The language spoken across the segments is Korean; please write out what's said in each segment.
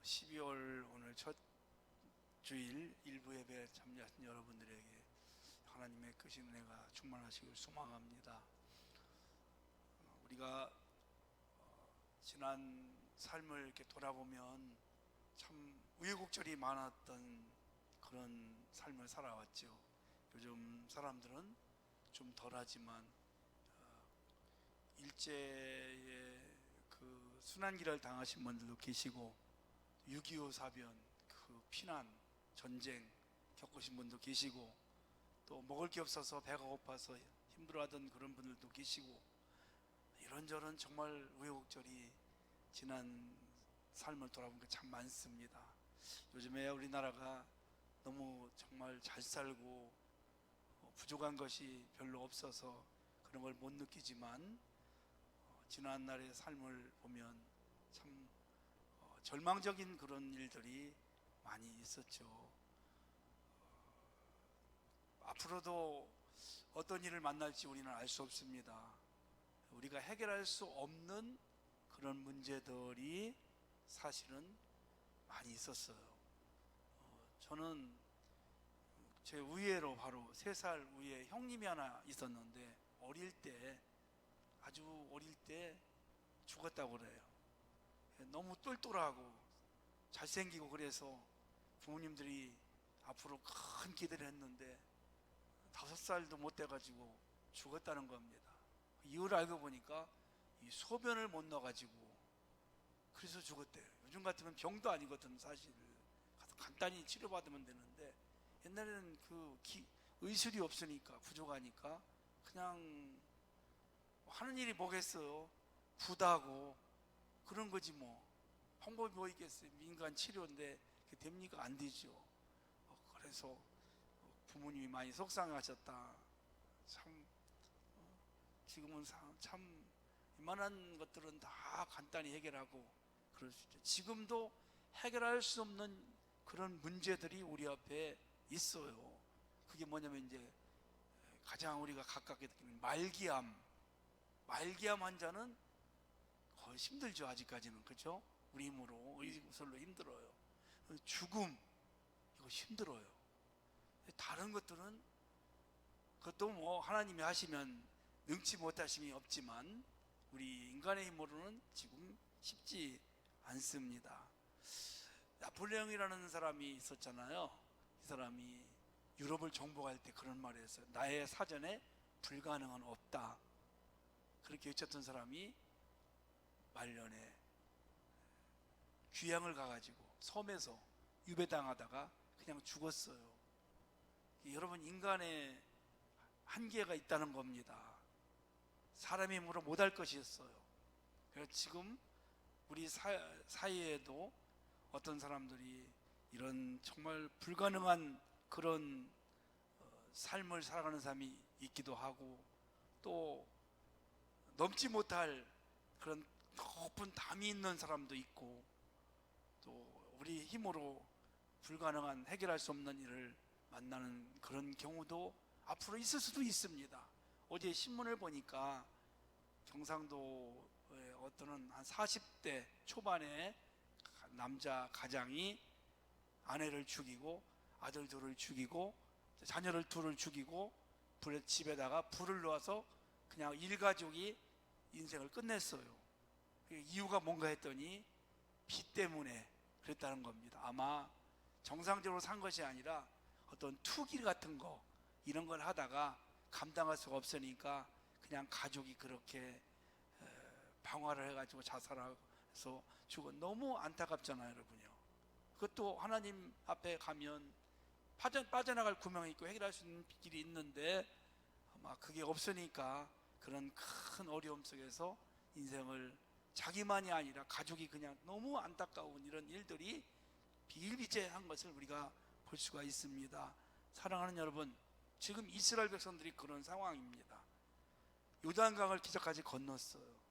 12월 오늘 첫 주일 일부 예배에 참여하신 여러분들에게 하나님의 크신 은혜가 충만하시길 소망합니다. 우리가 지난 삶을 이렇게 돌아보면 참 우여곡절이 많았던 그런 삶을 살아왔죠. 요즘 사람들은 좀 덜하지만 일제의 그 순환기를 당하신 분들도 계시고 6.25 사변, 그 피난, 전쟁 겪으신 분도 계시고 또 먹을 게 없어서 배가 고파서 힘들어하던 그런 분들도 계시고 이런저런 정말 우여곡절이 지난 삶을 돌아보니까 참 많습니다. 요즘에 우리나라가 너무 정말 잘 살고 부족한 것이 별로 없어서 그런 걸 못 느끼지만 지난 날의 삶을 보면 참 절망적인 그런 일들이 많이 있었죠. 앞으로도 어떤 일을 만날지 우리는 알 수 없습니다. 우리가 해결할 수 없는 그런 문제들이 사실은 많이 있었어요. 저는 제 우애로 바로 3살 위에 형님이 하나 있었는데 아주 어릴 때 죽었다고 그래요. 너무 똘똘하고 잘생기고 그래서 부모님들이 앞으로 큰 기대를 했는데 5살도 못 돼가지고 죽었다는 겁니다. 이유를 알고 보니까 이 소변을 못 넣어가지고 그래서 죽었대요. 요즘 같으면 병도 아니거든. 사실 가서 간단히 치료받으면 되는데 옛날에는 의술이 없으니까 부족하니까 그냥 하는 일이 뭐겠어요. 부다고 그런 거지 뭐. 방법이 뭐 있겠어요. 민간 치료인데 그게 됩니까? 안 되죠. 그래서 부모님이 많이 속상하셨다. 참 지금은 참 이만한 것들은 다 간단히 해결하고 그럴 수 있죠. 지금도 해결할 수 없는 그런 문제들이 우리 앞에 있어요. 그게 뭐냐면 이제 가장 우리가 가깝게 느끼는 말기암 환자는 거의 힘들죠. 아직까지는. 그렇죠? 우리 힘으로 의술로 힘들어요. 죽음 이거 힘들어요. 다른 것들은 그것도 뭐 하나님이 하시면 능치 못하심이 없지만 우리 인간의 힘으로는 지금 쉽지 않습니다. 나폴레옹이라는 사람이 있었잖아요. 이 사람이 유럽을 정복할 때 그런 말을 했어요. 나의 사전에 불가능은 없다. 그렇게 외쳤던 사람이 말년에 귀향을 가가지고 섬에서 유배당하다가 그냥 죽었어요. 여러분, 인간의 한계가 있다는 겁니다. 사람의 힘으로 못할 것이었어요. 그래서 지금 우리 사이에도 어떤 사람들이 이런 정말 불가능한 그런 삶을 살아가는 사람이 있기도 하고 또 넘지 못할 그런 높은 담이 있는 사람도 있고 또 우리 힘으로 불가능한 해결할 수 없는 일을 만나는 그런 경우도 앞으로 있을 수도 있습니다. 어제 신문을 보니까 경상도에 어떤 한 40대 초반의 남자 가장이 아내를 죽이고 아들 둘을 죽이고 자녀를 둘을 죽이고 집에다가 불을 놓아서 그냥 일가족이 인생을 끝냈어요. 이유가 뭔가 했더니 빚 때문에 그랬다는 겁니다. 아마 정상적으로 산 것이 아니라 어떤 투기 같은 거 이런 걸 하다가 감당할 수가 없으니까 그냥 가족이 그렇게 방화를 해가지고 자살해서 죽어. 너무 안타깝잖아요, 여러분요. 그것도 하나님 앞에 가면 빠져나갈 구멍이 있고 해결할 수 있는 길이 있는데 아마 그게 없으니까 그런 큰 어려움 속에서 인생을 자기만이 아니라 가족이 그냥 너무 안타까운 이런 일들이 비일비재한 것을 우리가 볼 수가 있습니다. 사랑하는 여러분, 지금 이스라엘 백성들이 그런 상황입니다. 요단강을 기적까지 건넜어요.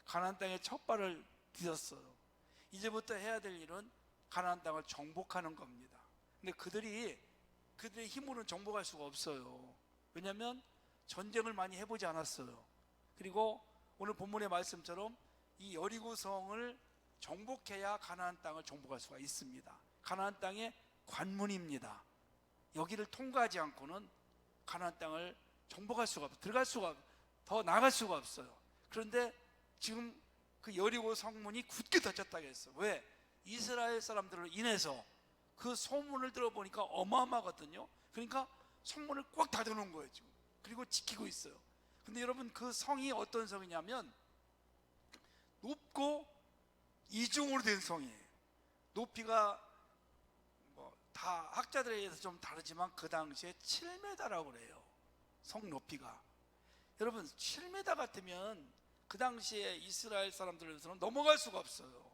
가나안 땅에 첫 발을 디뎠어요. 이제부터 해야 될 일은 가나안 땅을 정복하는 겁니다. 근데 그들의 힘으로는 정복할 수가 없어요. 왜냐하면 전쟁을 많이 해보지 않았어요. 그리고 오늘 본문의 말씀처럼 이 여리고성을 정복해야 가나안 땅을 정복할 수가 있습니다. 가나안 땅의 관문입니다. 여기를 통과하지 않고는 가나안 땅을 정복할 수가 없어요. 들어갈 수가, 더 나갈 수가 없어요. 그런데 지금 그 여리고 성문이 굳게 닫혔다고 했어요. 왜? 이스라엘 사람들로 인해서 그 소문을 들어보니까 어마어마하거든요. 그러니까 성문을 꽉 닫아놓은 거예요 지금. 그리고 지키고 있어요. 근데 여러분, 그 성이 어떤 성이냐면 높고 이중으로 된 성이에요. 높이가 다 학자들에 의해서 좀 다르지만 그 당시에 7m라고 그래요. 성 높이가. 여러분, 7m 같으면 그 당시에 이스라엘 사람들에서는 넘어갈 수가 없어요.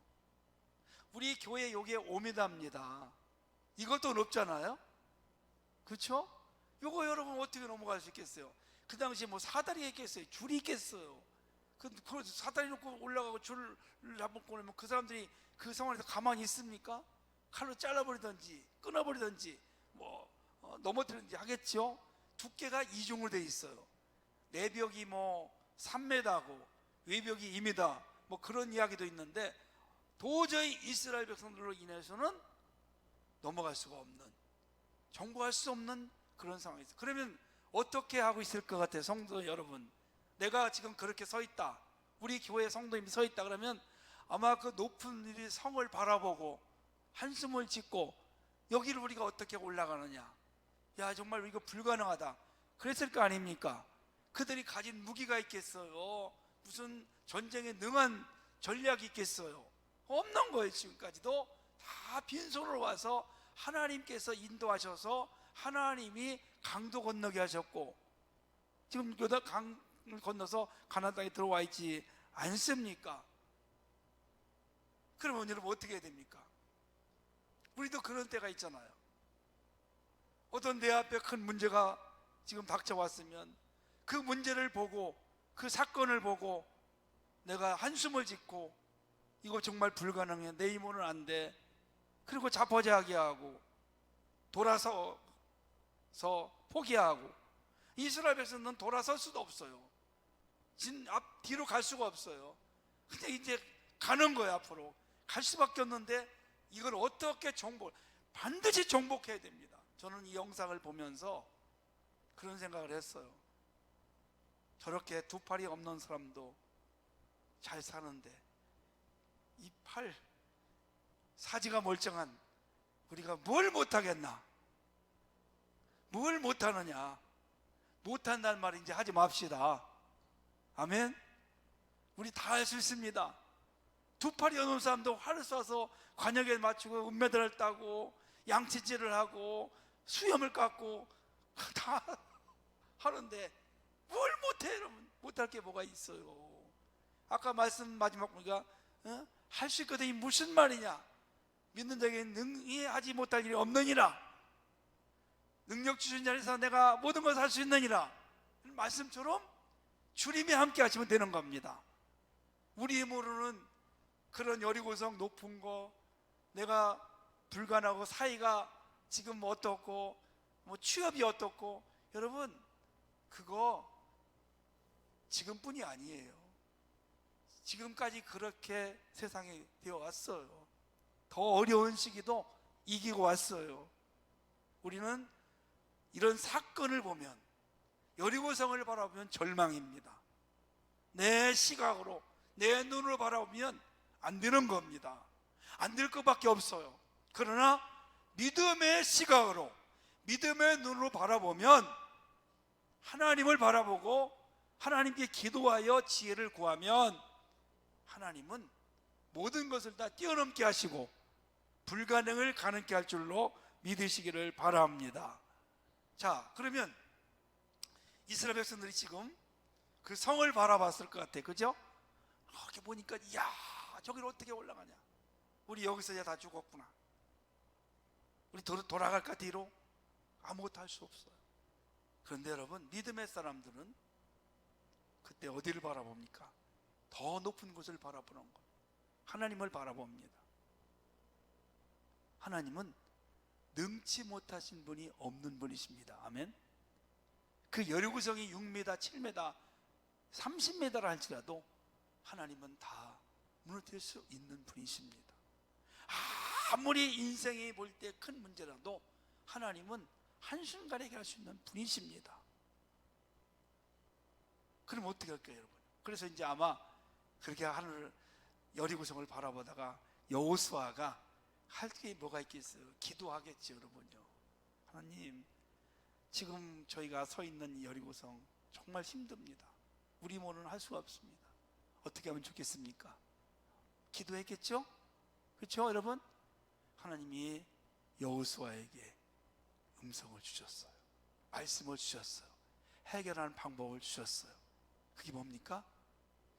우리 교회 여기에 5m입니다. 이것도 높잖아요. 그렇죠? 이거 여러분 어떻게 넘어갈 수 있겠어요? 그 당시에 뭐 사다리 있겠어요? 줄이 있겠어요? 그 사다리 놓고 올라가고 줄을 잡고 오면 그 사람들이 그 성안에서 가만히 있습니까? 칼로 잘라버리든지 끊어버리든지 넘어뜨리든지 하겠죠. 두께가 이중으로 돼 있어요. 내벽이 3m고 외벽이 2m 그런 이야기도 있는데, 도저히 이스라엘 백성들로 인해서는 넘어갈 수가 없는, 정복할 수 없는 그런 상황이 있어요. 그러면 어떻게 하고 있을 것 같아요? 성도 여러분, 내가 지금 그렇게 서 있다, 우리 교회 성도님이 서 있다 그러면 아마 그 높은 일이 성을 바라보고 한숨을 짓고 여기를 우리가 어떻게 올라가느냐, 야 정말 이거 불가능하다 그랬을 거 아닙니까? 그들이 가진 무기가 있겠어요? 무슨 전쟁에 능한 전략이 있겠어요? 없는 거예요. 지금까지도 다 빈손으로 와서 하나님께서 인도하셔서 하나님이 강도 건너게 하셨고, 지금 강을 건너서 가나안 땅에 들어와 있지 않습니까? 그러면 여러분 어떻게 해야 됩니까? 우리도 그런 때가 있잖아요. 어떤 내 앞에 큰 문제가 지금 닥쳐왔으면 그 문제를 보고, 그 사건을 보고 내가 한숨을 짓고 이거 정말 불가능해, 내 힘으로는 안 돼, 그리고 자포자기 하고 돌아서서 포기하고, 이스라엘 백성은 돌아설 수도 없어요. 뒤로 갈 수가 없어요. 근데 이제 가는 거예요. 앞으로 갈 수밖에 없는데 이걸 어떻게 반드시 정복해야 됩니다. 저는 이 영상을 보면서 그런 생각을 했어요. 저렇게 두 팔이 없는 사람도 잘 사는데 이 팔, 사지가 멀쩡한 우리가 뭘 못하겠나? 뭘 못하느냐? 못한다는 말 이제 하지 맙시다. 아멘? 우리 다 할 수 있습니다. 두 팔이 없는 사람도 활을 쏴서 관역에 맞추고 은메달을 따고 양치질을 하고 수염을 깎고 다 하는데 뭘 못해? 여러분, 못할 게 뭐가 있어요? 아까 말씀 마지막 보니까 할 수 있거든요. 무슨 말이냐? 믿는 자에게 능히 하지 못할 일이 없느니라. 능력 주신 자리에서 내가 모든 것을 할 수 있느니라. 말씀처럼 주님이 함께 하시면 되는 겁니다. 우리 힘으로는 그런 여리고성 높은 거, 내가 불가능하고 사이가 지금 어떻고 취업이 어떻고, 여러분 그거 지금뿐이 아니에요. 지금까지 그렇게 세상이 되어 왔어요. 더 어려운 시기도 이기고 왔어요. 우리는 이런 사건을 보면, 여리고성을 바라보면 절망입니다. 내 시각으로, 내 눈으로 바라보면 안 되는 겁니다. 안 될 것밖에 없어요. 그러나 믿음의 시각으로, 믿음의 눈으로 바라보면, 하나님을 바라보고 하나님께 기도하여 지혜를 구하면 하나님은 모든 것을 다 뛰어넘게 하시고 불가능을 가능케 할 줄로 믿으시기를 바랍니다. 자, 그러면 이스라엘 백성들이 지금 그 성을 바라봤을 것 같아, 그죠? 이렇게 보니까 이야, 저기를 어떻게 올라가냐? 우리 여기서 이제 다 죽었구나. 우리 돌아갈까 뒤로? 아무것도 할 수 없어요. 그런데 여러분, 믿음의 사람들은 그때 어디를 바라봅니까? 더 높은 곳을 바라보는 것, 하나님을 바라봅니다. 하나님은 능치 못하신 분이 없는 분이십니다. 아멘. 그 여리고성이 6m, 7m, 30m라 할지라도 하나님은 다 무너뜨릴 수 있는 분이십니다. 아무리 인생이 볼 때 큰 문제라도 하나님은 한순간에 해결할 수 있는 분이십니다. 그럼 어떻게 할까요, 여러분? 그래서 이제 아마 그렇게 하늘 여리고성을 바라보다가 여호수아가 할 게 뭐가 있겠어요? 기도하겠죠, 여러분요. 하나님, 지금 저희가 서 있는 이 여리고성 정말 힘듭니다. 우리 몸은 할 수가 없습니다. 어떻게 하면 좋겠습니까? 기도했겠죠? 그렇죠, 여러분? 하나님이 여호수아에게 음성을 주셨어요. 말씀을 주셨어요. 해결하는 방법을 주셨어요. 그게 뭡니까?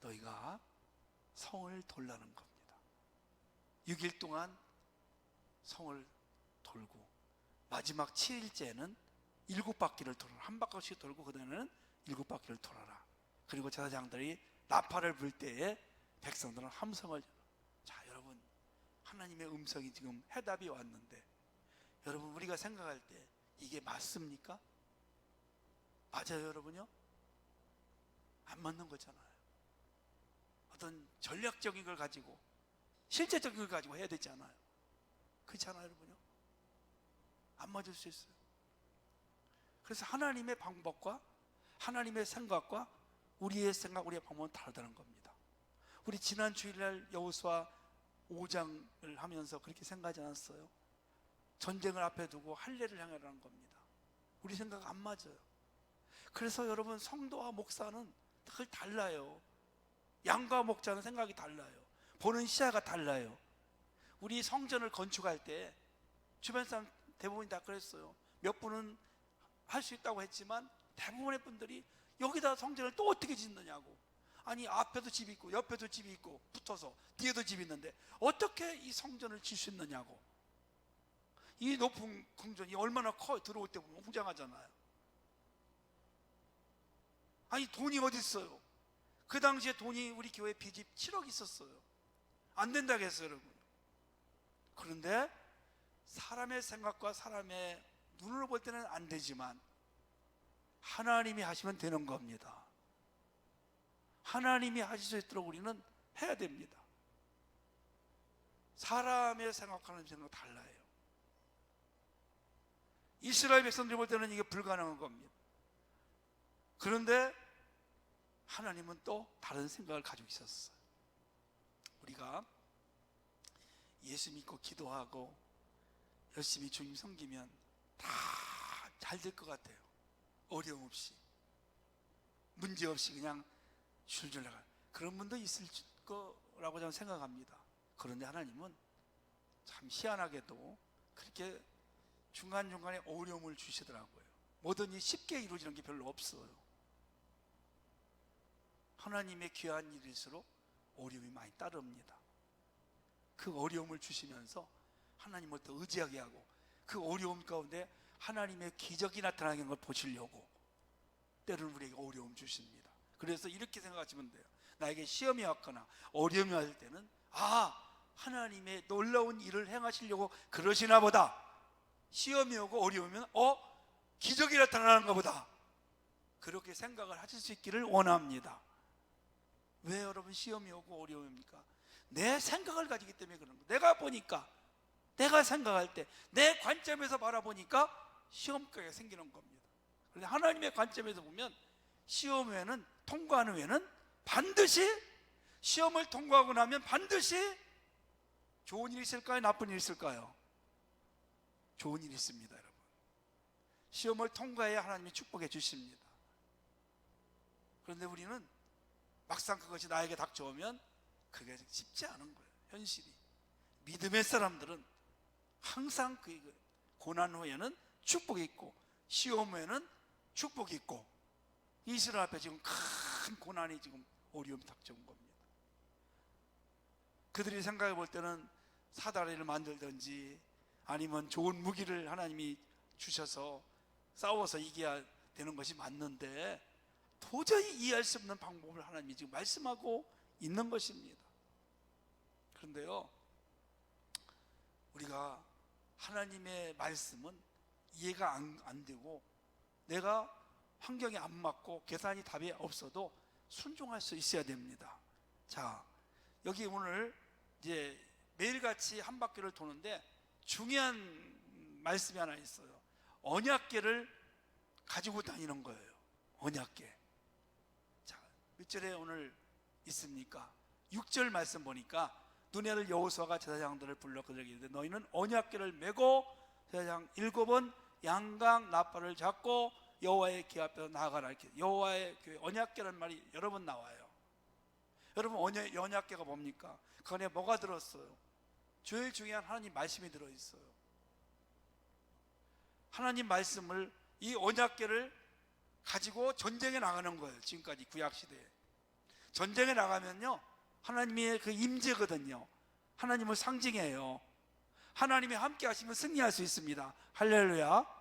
너희가 성을 돌라는 겁니다. 6일 동안 성을 돌고 마지막 7일째는 7바퀴를 돌아라. 한 바퀴씩 돌고 그 다음에는 7바퀴를 돌아라. 그리고 제사장들이 나팔을 불 때에 백성들은 함성을. 자, 여러분, 하나님의 음성이 지금 해답이 왔는데 여러분, 우리가 생각할 때 이게 맞습니까? 맞아요, 여러분요? 안 맞는 거잖아요. 어떤 전략적인 걸 가지고 실제적인 걸 가지고 해야 되잖아요. 그렇잖아요, 여러분요? 안 맞을 수 있어요. 그래서 하나님의 방법과 하나님의 생각과 우리의 생각, 우리의 방법은 다르다는 겁니다. 우리 지난 주일날 여호수아 5장을 하면서 그렇게 생각하지 않았어요? 전쟁을 앞에 두고 할례를 향하라는 겁니다. 우리 생각 안 맞아요. 그래서 여러분, 성도와 목사는 늘 달라요. 양과 목자는 생각이 달라요. 보는 시야가 달라요. 우리 성전을 건축할 때 주변 사람 대부분이 다 그랬어요. 몇 분은 할 수 있다고 했지만 대부분의 분들이 여기다 성전을 또 어떻게 짓느냐고. 아니, 앞에도 집이 있고 옆에도 집이 있고 붙어서 뒤에도 집이 있는데 어떻게 이 성전을 질 수 있느냐고. 이 높은 궁전이 얼마나 커요. 들어올 때 보면 웅장하잖아요. 아니, 돈이 어디 있어요? 그 당시에 돈이 우리 교회 빚이 7억 있었어요. 안 된다고 했어요, 여러분. 그런데 사람의 생각과 사람의 눈으로 볼 때는 안 되지만 하나님이 하시면 되는 겁니다. 하나님이 하실 수 있도록 우리는 해야 됩니다. 사람의 생각하는 생각 달라요. 이스라엘 백성들이 볼 때는 이게 불가능한 겁니다. 그런데 하나님은 또 다른 생각을 가지고 있었어요. 우리가 예수 믿고 기도하고 열심히 주님 섬기면 다 잘 될 것 같아요. 어려움 없이, 문제 없이 그냥 줄줄 나가. 그런 분도 있을 거라고 저는 생각합니다. 그런데 하나님은 참 희한하게도 그렇게 중간중간에 어려움을 주시더라고요. 뭐든지 쉽게 이루어지는 게 별로 없어요. 하나님의 귀한 일일수록 어려움이 많이 따릅니다. 그 어려움을 주시면서 하나님을 더 의지하게 하고 그 어려움 가운데 하나님의 기적이 나타나는 걸 보시려고 때로는 우리에게 어려움 주십니다. 그래서 이렇게 생각하시면 돼요. 나에게 시험이 왔거나 어려움이 왔을 때는 하나님의 놀라운 일을 행하시려고 그러시나 보다. 시험이 오고 어려우면 기적이 나타나는가 보다. 그렇게 생각을 하실 수 있기를 원합니다. 왜 여러분 시험이 오고 어려움입니까? 내 생각을 가지기 때문에 그런 거예요. 내가 보니까, 내가 생각할 때 내 관점에서 바라보니까 시험거리가 생기는 겁니다. 그런데 하나님의 관점에서 보면 시험 후에는, 통과한 후에는 반드시, 시험을 통과하고 나면 반드시 좋은 일이 있을까요? 나쁜 일이 있을까요? 좋은 일이 있습니다, 여러분. 시험을 통과해야 하나님이 축복해 주십니다. 그런데 우리는 막상 그것이 나에게 닥쳐오면 그게 쉽지 않은 거예요. 현실이. 믿음의 사람들은 항상 그 고난 후에는 축복이 있고 시험 후에는 축복이 있고, 이스라엘 앞에 지금 큰 고난이, 지금 어려움이 닥쳐온 겁니다. 그들이 생각해 볼 때는 사다리를 만들든지 아니면 좋은 무기를 하나님이 주셔서 싸워서 이겨야 되는 것이 맞는데 도저히 이해할 수 없는 방법을 하나님이 지금 말씀하고 있는 것입니다. 그런데요, 우리가 하나님의 말씀은 이해가 안 되고 내가 환경에 안 맞고 계산이 답이 없어도 순종할 수 있어야 됩니다. 자, 여기 오늘 이제 매일같이 한 바퀴를 도는데 중요한 말씀이 하나 있어요. 언약궤를 가지고 다니는 거예요. 언약궤. 자, 몇 절에 오늘 있습니까? 6절 말씀 보니까 눈에를 여호수아가 제사장들을 불러 그들에게 이르되 너희는 언약궤를 메고 제사장 7은 양강 나팔을 잡고 여호와의 궤 앞에서 나아가라. 이렇게 여호와의 궤, 언약궤라는 말이 여러 번 나와요. 여러분, 언약궤가 뭡니까? 그 안에 뭐가 들었어요? 제일 중요한 하나님 말씀이 들어있어요. 하나님 말씀을, 이 언약궤를 가지고 전쟁에 나가는 거예요. 지금까지 구약시대에 전쟁에 나가면요, 하나님의 그 임재거든요. 하나님을 상징해요. 하나님이 함께 하시면 승리할 수 있습니다. 할렐루야.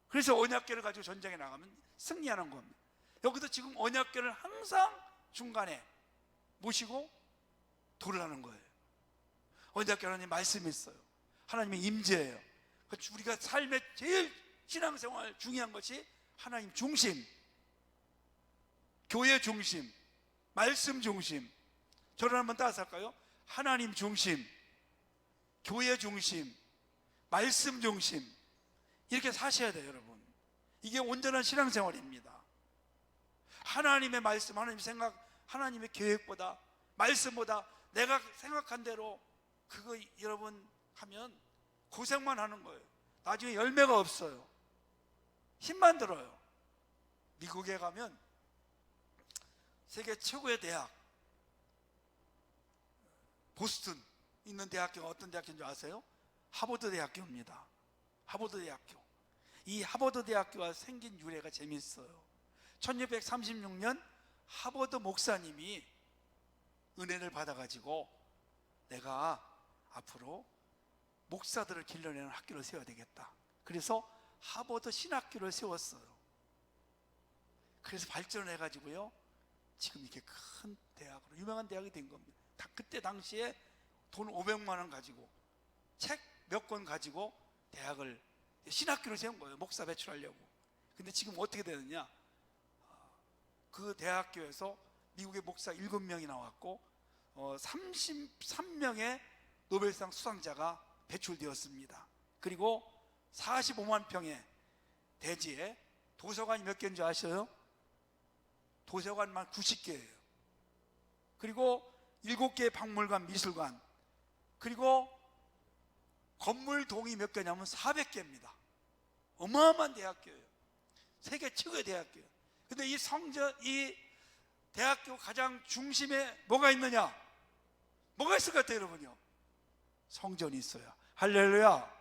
그래서 언약궤를 가지고 전쟁에 나가면 승리하는 겁니다. 여기도 지금 언약궤를 항상 중간에 모시고 돌아가는 거예요. 언약궤 하나님 말씀이 있어요. 하나님의 임재예요. 우리가 삶의 제일 신앙생활 중요한 것이 하나님 중심, 교회 중심, 말씀 중심. 저를 한번 따라서 할까요? 하나님 중심, 교회 중심, 말씀 중심. 이렇게 사셔야 돼요, 여러분. 이게 온전한 신앙생활입니다. 하나님의 말씀, 하나님의 생각, 하나님의 계획보다, 말씀보다 내가 생각한 대로 그거 여러분 하면 고생만 하는 거예요. 나중에 열매가 없어요. 힘만 들어요. 미국에 가면 세계 최고의 대학, 보스턴 있는 대학교가 어떤 대학교인 줄 아세요? 하버드 대학교입니다. 하버드 대학교. 이 하버드 대학교가 생긴 유래가 재미있어요. 1636년 하버드 목사님이 은혜를 받아가지고 내가 앞으로 목사들을 길러내는 학교를 세워야 되겠다. 그래서 하버드 신학교를 세웠어요. 그래서 발전을 해가지고요, 지금 이렇게 큰 대학으로 유명한 대학이 된 겁니다. 그때 당시에 돈 500만 원 가지고 책 몇 권 가지고 대학을, 신학교를 세운 거예요. 목사 배출하려고. 근데 지금 어떻게 되느냐, 그 대학교에서 미국의 목사 7명이 나왔고 33명의 노벨상 수상자가 배출되었습니다. 그리고 45만 평의 대지에 도서관이 몇 개인 줄 아셔요? 도서관만 90개예요. 그리고 7개의 박물관, 미술관, 그리고 건물 동이 몇 개냐면 400개입니다. 어마어마한 대학교예요. 세계 최고의 대학교예요. 근데 이 대학교 가장 중심에 뭐가 있느냐? 뭐가 있을 것 같아요, 여러분요? 성전이 있어요. 할렐루야.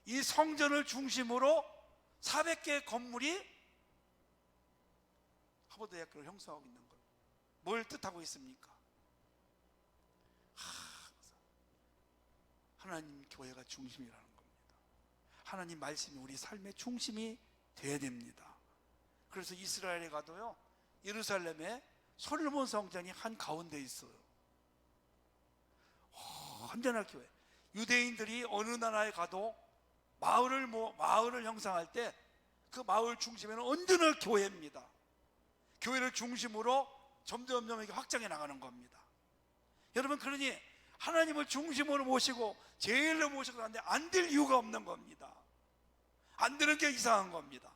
이 성전을 중심으로 400개의 건물이 하버드 대학교를 형성하고 있는 거예요. 뭘 뜻하고 있습니까? 하나님 교회가 중심이라는 겁니다. 하나님 말씀이 우리 삶의 중심이 돼야 됩니다. 그래서 이스라엘에 가도요, 예루살렘에 솔로몬 성전이 한 가운데 있어요. 완전한 교회. 유대인들이 어느 나라에 가도 마을을 형성할 때 그 마을 중심에는 언제나 교회입니다. 교회를 중심으로 점점 이렇게 확장해 나가는 겁니다. 여러분, 그러니 하나님을 중심으로 모시고 제일로 모시고 하는데 안 될 이유가 없는 겁니다. 안 되는 게 이상한 겁니다.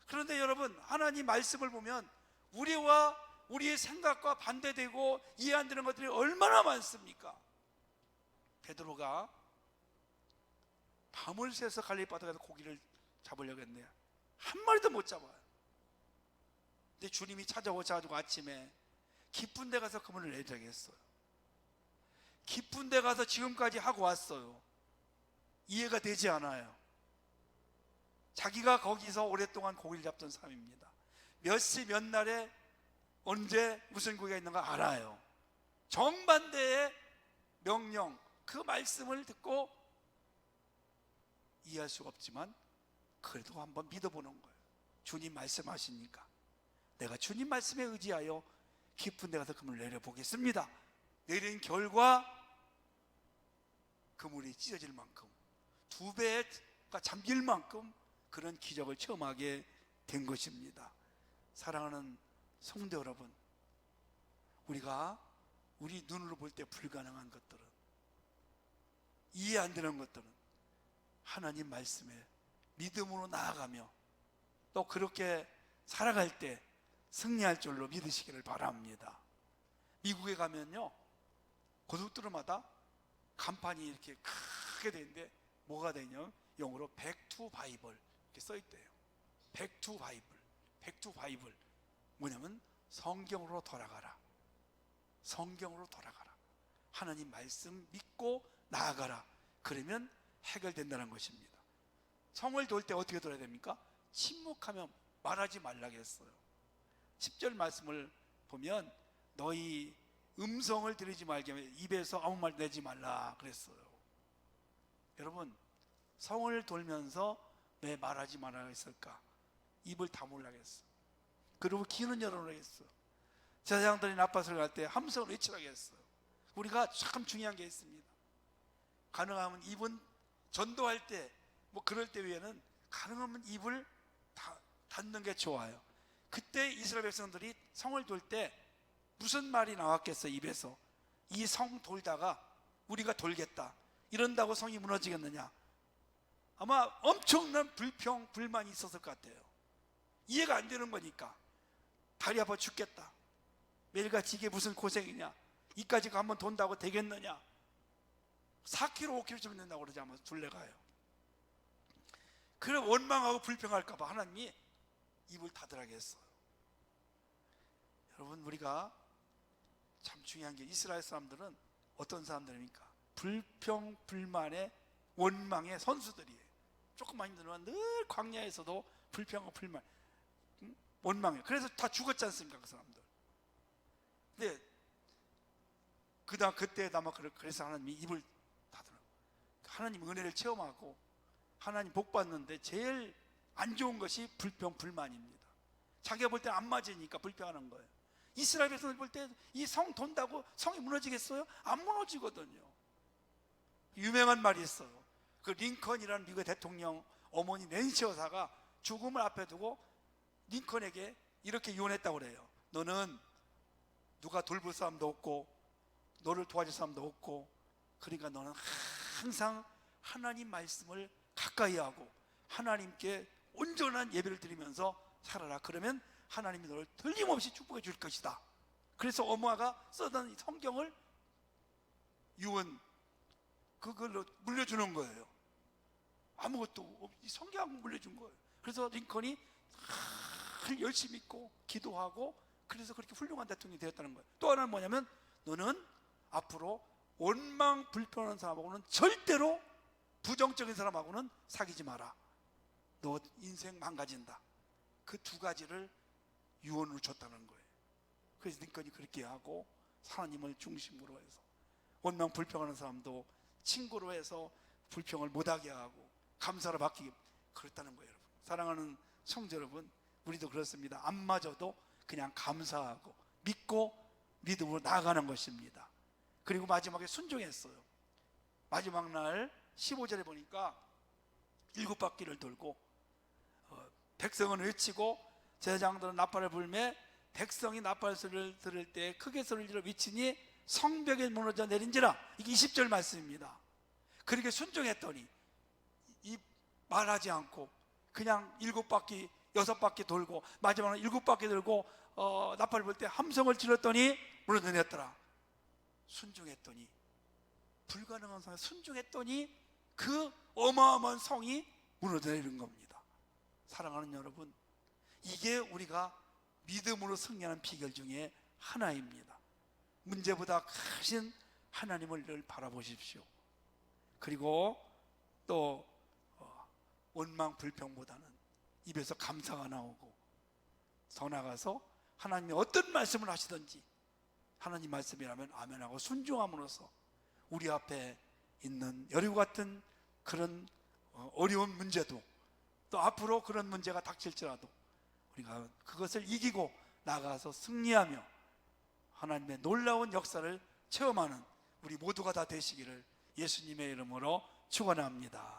그런데 여러분, 하나님 말씀을 보면 우리의 생각과 반대되고 이해 안 되는 것들이 얼마나 많습니까? 베드로가 밤을 새서 갈릴리 바다에서 고기를 잡으려고 했네요. 한 마리도 못 잡아요. 근데 주님이 찾아오셔가지고 아침에 깊은 데 가서 그물을 내자게 했어요. 깊은 데 가서 지금까지 하고 왔어요. 이해가 되지 않아요. 자기가 거기서 오랫동안 고기를 잡던 사람입니다. 몇 시 몇 날에 언제 무슨 고기가 있는가 알아요. 정반대의 명령, 그 말씀을 듣고 이해할 수가 없지만 그래도 한번 믿어보는 거예요. 주님 말씀하시니까 내가 주님 말씀에 의지하여 깊은 데 가서 그물을 내려보겠습니다. 내린 결과 그물이 찢어질 만큼, 2배가 잠길 만큼 그런 기적을 체험하게 된 것입니다. 사랑하는 성도 여러분, 우리가 우리 눈으로 볼 때 불가능한 것들은, 이해 안 되는 것들은 하나님 말씀에 믿음으로 나아가며 또 그렇게 살아갈 때 승리할 줄로 믿으시기를 바랍니다. 미국에 가면요, 고속도로마다 간판이 이렇게 크게 되는데 뭐가 되냐, 영어로 Back to Bible 이렇게 써 있대요. Back to Bible, Back to Bible 뭐냐면 성경으로 돌아가라, 성경으로 돌아가라, 하나님 말씀 믿고 나아가라. 그러면 해결된다는 것입니다. 성을 돌 때 어떻게 돌아야 됩니까? 침묵하면 말하지 말라고 했어요. 10절 말씀을 보면 너희 음성을 들이지 말게 하면 입에서 아무 말 내지 말라 그랬어요. 여러분, 성을 돌면서 왜 말하지 말라고 했을까? 입을 다물라고 했어. 그리고 귀는 열어놓으라고 했어. 제사장들이 나팔 소리 날 때 함성을 외치라고 했어요. 우리가 참 중요한 게 있습니다. 가능하면 입은 전도할 때, 뭐 그럴 때 외에는 가능하면 입을 닫는 게 좋아요. 그때 이스라엘 백성들이 성을 돌 때 무슨 말이 나왔겠어요? 입에서 이 성 돌다가 우리가 돌겠다 이런다고 성이 무너지겠느냐? 아마 엄청난 불평, 불만이 있었을 것 같아요. 이해가 안 되는 거니까. 다리 아파 죽겠다, 매일같이 이게 무슨 고생이냐, 이까지 한번 돈다고 되겠느냐, 4km 5km쯤 된다고 그러지 아마 둘레가요. 그래 원망하고 불평할까 봐 하나님이 입을 닫으라고 했어요. 여러분, 우리가 참 중요한 게, 이스라엘 사람들은 어떤 사람들입니까? 불평, 불만의, 원망의 선수들이에요. 조금만 힘들면 늘 광야에서도 불평하고 불만, 원망해요. 그래서 다 죽었지 않습니까, 그 사람들. 근데 그때 아마 그래서 하나님이 입을 닫으라고. 하나님 은혜를 체험하고 하나님 복 받는데 제일 안 좋은 것이 불평, 불만입니다. 자기가 볼 때 안 맞으니까 불평하는 거예요. 이스라엘 백성들 볼 때 이 성 돈다고 성이 무너지겠어요? 안 무너지거든요. 유명한 말이 있어요. 그 링컨이라는 미국의 대통령 어머니 낸시 여사가 죽음을 앞에 두고 링컨에게 이렇게 유언했다고 그래요. 너는 누가 돌볼 사람도 없고 너를 도와줄 사람도 없고, 그러니까 너는 항상 하나님 말씀을 가까이 하고 하나님께 온전한 예배를 드리면서 살아라. 그러면 하나님이 너를 틀림없이 축복해 줄 것이다. 그래서 엄마가 쓰던 성경을 유언, 그걸로 물려주는 거예요. 아무것도 없이 성경 물려준 거예요. 그래서 링컨이 열심히 믿고 기도하고, 그래서 그렇게 훌륭한 대통령이 되었다는 거예요. 또 하나는 뭐냐면, 너는 앞으로 원망 불평하는 사람하고는 절대로, 부정적인 사람하고는 사귀지 마라. 너 인생 망가진다. 그 두 가지를 유언으로 줬다는 거예요. 그래서 링컨이 그렇게 하고 하나님을 중심으로 해서 원망 불평하는 사람도 친구로 해서 불평을 못하게 하고 감사를 받기, 그랬다는 거예요. 여러분, 사랑하는 성도 여러분, 우리도 그렇습니다. 안 맞아도 그냥 감사하고 믿고 믿음으로 나아가는 것입니다. 그리고 마지막에 순종했어요. 마지막 날 15절에 보니까 7바퀴를 돌고 백성은 외치고 제사장들은 나팔을 불매 백성이 나팔 소리를 들을 때 크게 소리를 질러 외치니 성벽에 무너져 내린지라. 이게 20절 말씀입니다. 그렇게 순종했더니 이 말하지 않고 그냥 7바퀴 6바퀴 돌고 마지막으로 7바퀴 돌고 나팔을 불 때 함성을 질렀더니 무너져 내렸더라. 순종했더니, 불가능한 상황에 순종했더니 그 어마어마한 성이 무너져 내린 겁니다. 사랑하는 여러분, 이게 우리가 믿음으로 승리하는 비결 중에 하나입니다. 문제보다 크신 하나님을 늘 바라보십시오. 그리고 또 원망 불평보다는 입에서 감사가 나오고 더 나가서 하나님이 어떤 말씀을 하시든지 하나님 말씀이라면 아멘하고 순종함으로써 우리 앞에 있는 여리고 같은 그런 어려운 문제도, 또 앞으로 그런 문제가 닥칠지라도 우리가 그것을 이기고 나가서 승리하며 하나님의 놀라운 역사를 체험하는 우리 모두가 다 되시기를 예수님의 이름으로 축원합니다.